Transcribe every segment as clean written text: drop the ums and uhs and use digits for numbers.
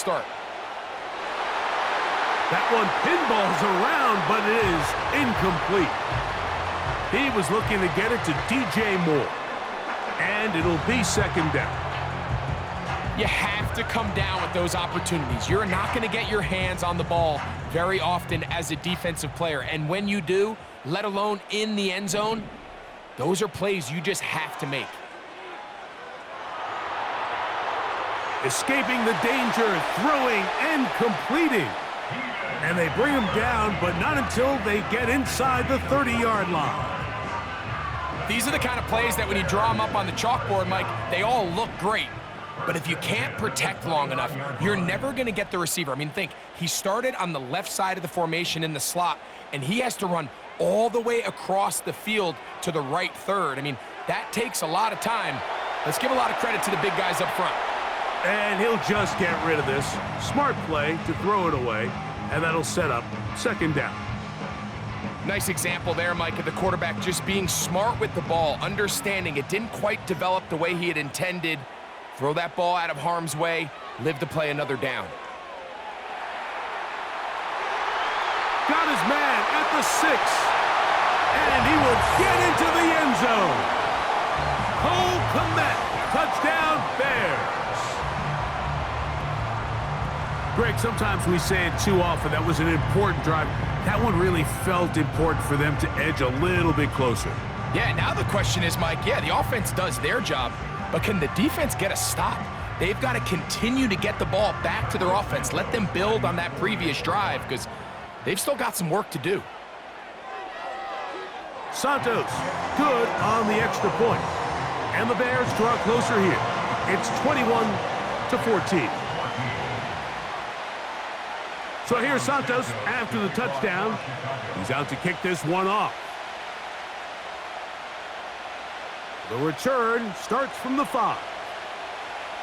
start. That one pinballs around, but it is incomplete. He was looking to get it to DJ Moore. And it'll be second down. You have to come down with those opportunities. You're not going to get your hands on the ball very often as a defensive player. And when you do, let alone in the end zone, those are plays you just have to make. Escaping the danger, throwing and completing. And they bring him down, but not until they get inside the 30-yard line. These are the kind of plays that when you draw them up on the chalkboard, Mike, they all look great. But if you can't protect long enough, you're never going to get the receiver. I mean, think, he started on the left side of the formation in the slot, and he has to run all the way across the field to the right third. I mean, that takes a lot of time. Let's give a lot of credit to the big guys up front. And he'll just get rid of this. Smart play to throw it away, and that'll set up second down. Nice example there, Mike, of the quarterback just being smart with the ball, understanding it didn't quite develop the way he had intended. Throw that ball out of harm's way, live to play another down. Got his man at the 6, and he will get into the end zone. Cole Kmet, touchdown Bears. Greg, sometimes we say it too often. That was an important drive. That one really felt important for them to edge a little bit closer. Yeah, now the question is, Mike, yeah, the offense does their job, but can the defense get a stop? They've got to continue to get the ball back to their offense. Let them build on that previous drive because they've still got some work to do. Santos, good on the extra point. And the Bears draw closer here. It's 21-14. So here's Santos after the touchdown. He's out to kick this one off. The return starts from the 5.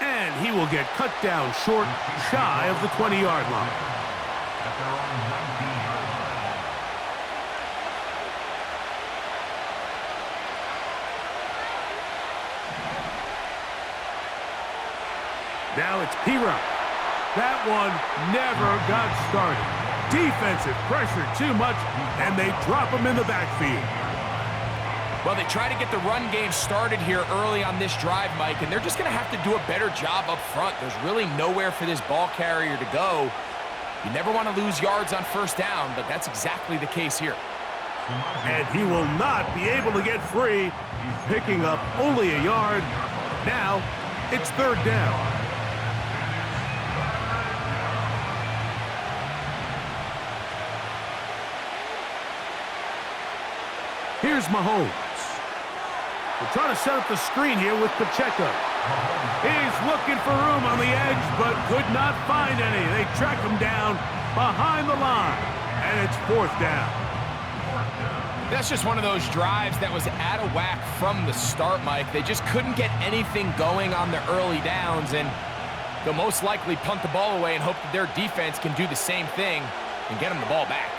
And he will get cut down short, shy of the 20-yard line. Now it's P-Rock. That one never got started. Defensive pressure too much, and they drop him in the backfield. Well, they try to get the run game started here early on this drive, Mike, and they're just going to have to do a better job up front. There's really nowhere for this ball carrier to go. You never want to lose yards on first down, but that's exactly the case here. And he will not be able to get free, picking up only a yard. Now it's third down. Here's Mahomes. We're trying to set up the screen here with Pacheco. He's looking for room on the edge, but could not find any. They track him down behind the line, and it's fourth down. That's just one of those drives that was out of whack from the start, Mike. They just couldn't get anything going on the early downs, and they'll most likely punt the ball away and hope that their defense can do the same thing and get them the ball back.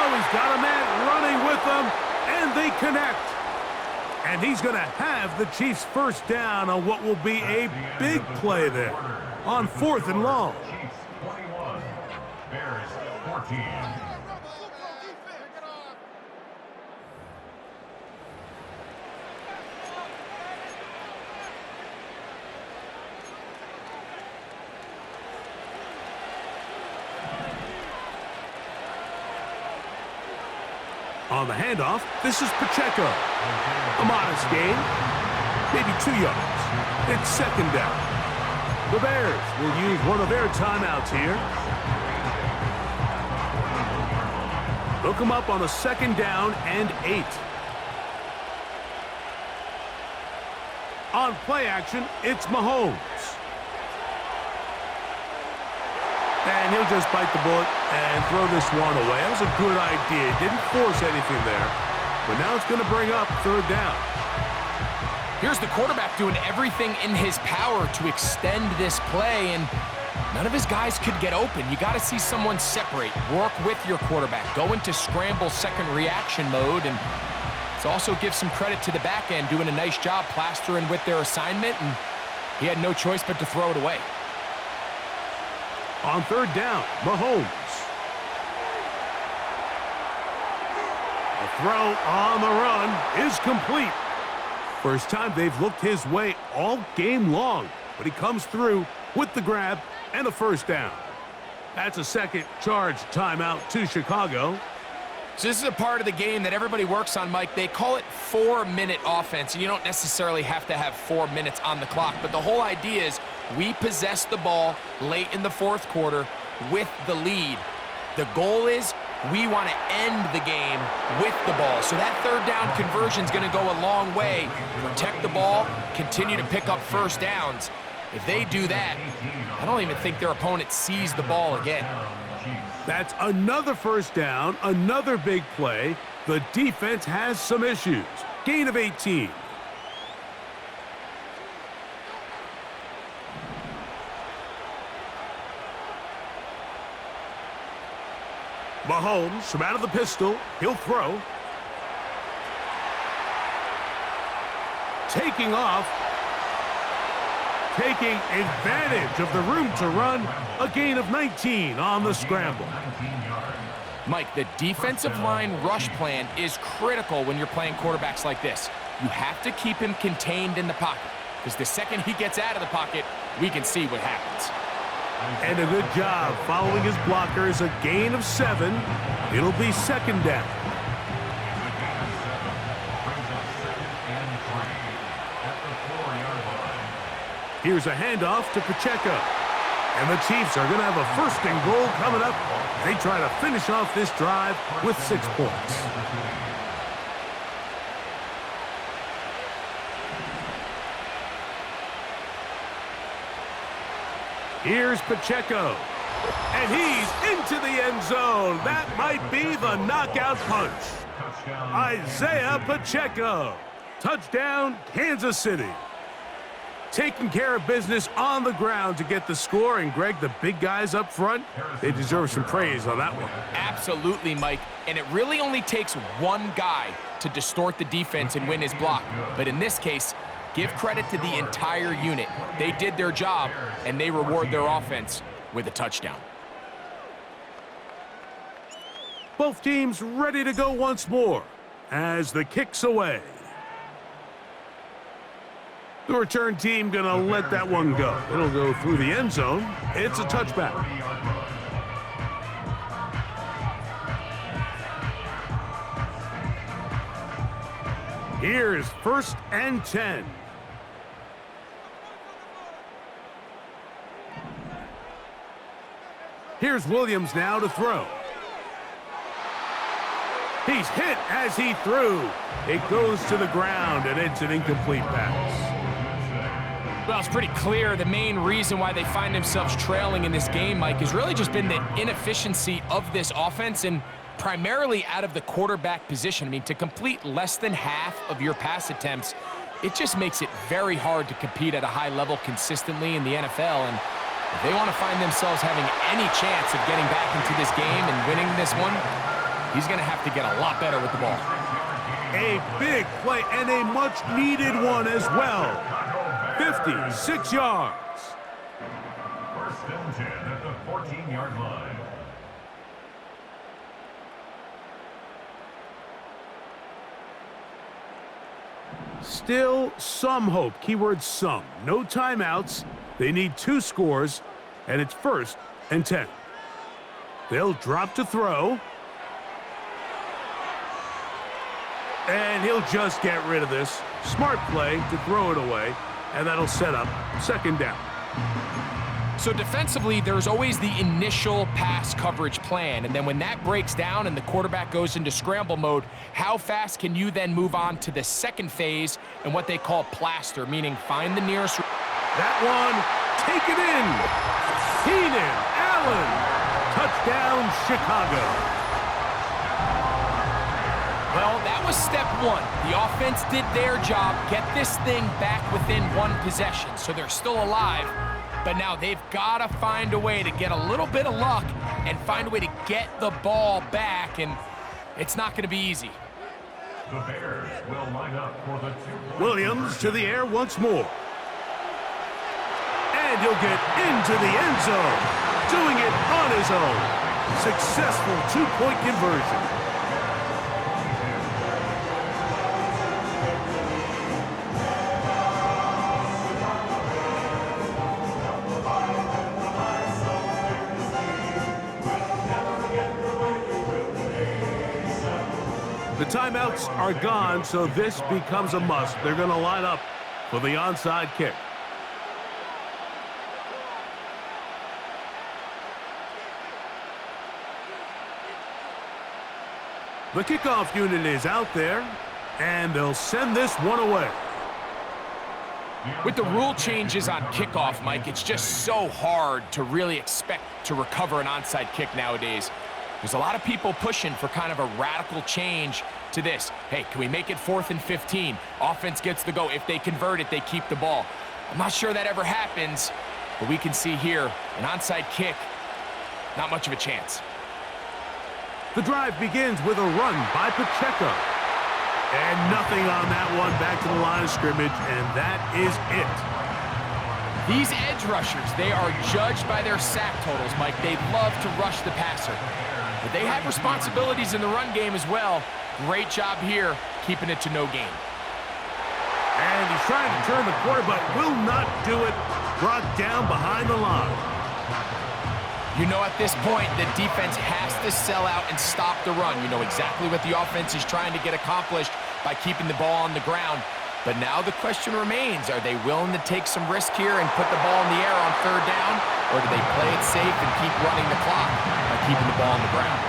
He's got a man running with them, and they connect. And he's going to have the Chiefs first down on what will be a big play there on 4th and long. Chiefs 21, Bears 14. On the handoff, this is Pacheco. A modest gain, maybe 2 yards. It's second down. The Bears will use one of their timeouts here. They'll come up on a second down and 8. On play action, it's Mahomes. And he'll just bite the bullet and throw this one away. That was a good idea. Didn't force anything there. But now it's going to bring up third down. Here's the quarterback doing everything in his power to extend this play, and none of his guys could get open. You got to see someone separate, work with your quarterback, go into scramble second reaction mode, and also give some credit to the back end, doing a nice job plastering with their assignment, and he had no choice but to throw it away. On third down, Mahomes. A throw on the run is complete. First time they've looked his way all game long, but he comes through with the grab and a first down. That's a second charge timeout to Chicago. So this is a part of the game that everybody works on, Mike. They call it 4-minute offense, and you don't necessarily have to have 4 minutes on the clock, but the whole idea is we possess the ball late in the fourth quarter with the lead. The goal is we want to end the game with the ball. So that third down conversion is going to go a long way. Protect the ball, continue to pick up first downs. If they do that, I don't even think their opponent sees the ball again. That's another first down, another big play. The defense has some issues. Gain of 18. Mahomes from out of the pistol. He'll throw. Taking off. Taking advantage of the room to run. A gain of 19 on the scramble. Mike, the defensive line rush plan is critical when you're playing quarterbacks like this. You have to keep him contained in the pocket, because the second he gets out of the pocket, we can see what happens. And a good job following his blockers. A gain of 7. It'll be second down. Here's a handoff to Pacheco. And the Chiefs are going to have a first and goal coming up. They try to finish off this drive with 6 points. Here's Pacheco. And he's into the end zone. That might be the knockout punch. Isaiah Pacheco. Touchdown, Kansas City. Taking care of business on the ground to get the score. And, Greg, the big guys up front, they deserve some praise on that one. Absolutely, Mike. And it really only takes one guy to distort the defense and win his block. But in this case, give credit to the entire unit. They did their job, and they reward their offense with a touchdown. Both teams ready to go once more as the kick's away. The return team going to let that one go. It'll go through the end zone. It's a touchback. Here's first and 10. Here's Williams now to throw. He's hit as he threw. It goes to the ground, and it's an incomplete pass. Well, it's pretty clear the main reason why they find themselves trailing in this game, Mike, has really just been the inefficiency of this offense and primarily out of the quarterback position. I mean, to complete less than half of your pass attempts, it just makes it very hard to compete at a high level consistently in the NFL. And if they want to find themselves having any chance of getting back into this game and winning this one, he's going to have to get a lot better with the ball. A big play and a much-needed one as well. 56 yards. First and 10 at the 14-yard line. Still some hope. Keyword some. No timeouts. They need 2 scores, and it's first and 10. They'll drop to throw. And he'll just get rid of this. Smart play to throw it away, and that'll set up second down. So defensively, there's always the initial pass coverage plan, and then when that breaks down and the quarterback goes into scramble mode, how fast can you then move on to the second phase and what they call plaster, meaning find the nearest... That one, take it in. Keenan Allen. Touchdown, Chicago. Well, that was step one. The offense did their job, get this thing back within 1 possession, so they're still alive. But now they've got to find a way to get a little bit of luck and find a way to get the ball back, and it's not going to be easy. The Bears will line up for the 2-point Williams to the air once more. And he'll get into the end zone, doing it on his own. Successful two-point conversion. The timeouts are gone, so this becomes a must. They're going to line up for the onside kick. The kickoff unit is out there, and they'll send this one away. With the rule changes on kickoff, Mike, it's just so hard to really expect to recover an onside kick nowadays. There's a lot of people pushing for kind of a radical change to this. Hey, can we make it 4th and 15? Offense gets the go. If they convert it, they keep the ball. I'm not sure that ever happens, but we can see here an onside kick, not much of a chance. The drive begins with a run by Pacheco. And nothing on that one, back to the line of scrimmage, and that is it. These edge rushers, they are judged by their sack totals, Mike. They love to rush the passer. But they have responsibilities in the run game as well. Great job here, keeping it to no gain. And he's trying to turn the corner, but will not do it. Brought down behind the line. You know at this point, the defense has to sell out and stop the run. You know exactly what the offense is trying to get accomplished by keeping the ball on the ground. But now the question remains, are they willing to take some risk here and put the ball in the air on 3rd down? Or do they play it safe and keep running the clock by keeping the ball on the ground?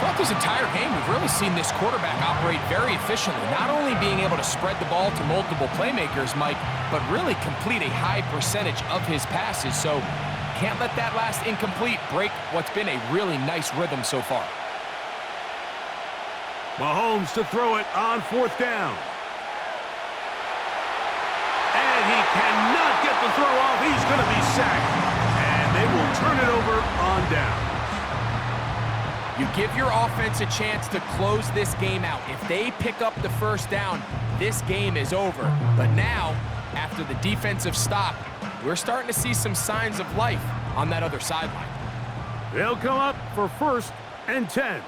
Throughout this entire game, we've really seen this quarterback operate very efficiently, not only being able to spread the ball to multiple playmakers, Mike, but really complete a high percentage of his passes. So can't let that last incomplete break what's been a really nice rhythm so far. Mahomes to throw it on 4th down. And he cannot get the throw off. He's going to be sacked. And they will turn it over on down. You give your offense a chance to close this game out. If they pick up the 1st down, this game is over. But now, after the defensive stop, we're starting to see some signs of life on that other sideline. They'll come up for 1st and 10.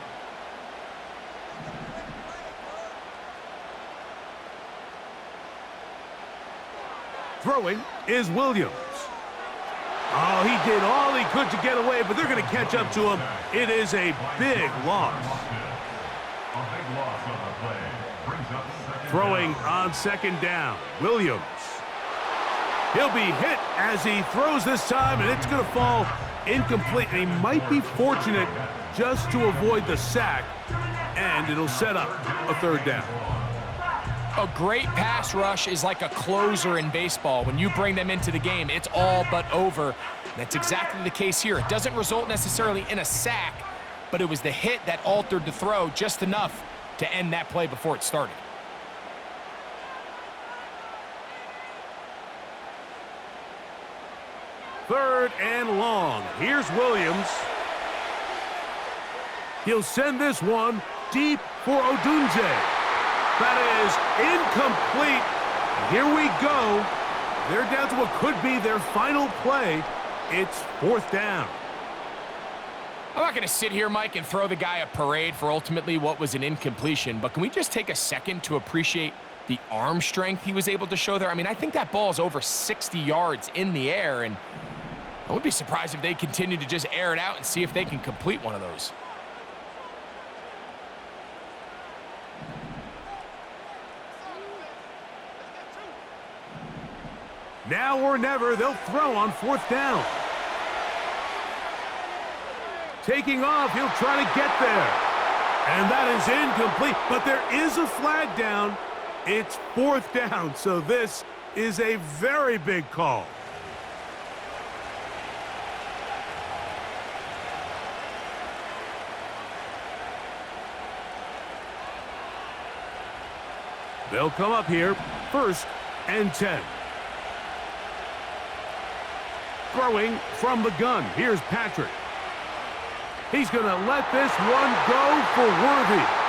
Throwing is Williams. Oh, he did all he could to get away, but they're going to catch up to him. It is a big loss. A big loss on the play. Brings up 2nd Throwing down. on 2nd down, Williams. He'll be hit as he throws this time, and it's going to fall incomplete. And he might be fortunate just to avoid the sack, and it'll set up a 3rd down. A great pass rush is like a closer in baseball. When you bring them into the game, it's all but over. That's exactly the case here. It doesn't result necessarily in a sack, but it was the hit that altered the throw just enough to end that play before it started. Third and long. Here's Williams. He'll send this one deep for Odunze. That is incomplete. Here we go. They're down to what could be their final play. It's 4th down. I'm not going to sit here, Mike, and throw the guy a parade for ultimately what was an incompletion, but can we just take a second to appreciate the arm strength he was able to show there? I mean, I think that ball is over 60 yards in the air, and I would be surprised if they continue to just air it out and see if they can complete one of those. Now or never, they'll throw on 4th down. Taking off, he'll try to get there. And that is incomplete, but there is a flag down. It's 4th down, so this is a very big call. They'll come up here, 1st and 10. Throwing from the gun. Here's Patrick. He's going to let this one go for Worthy.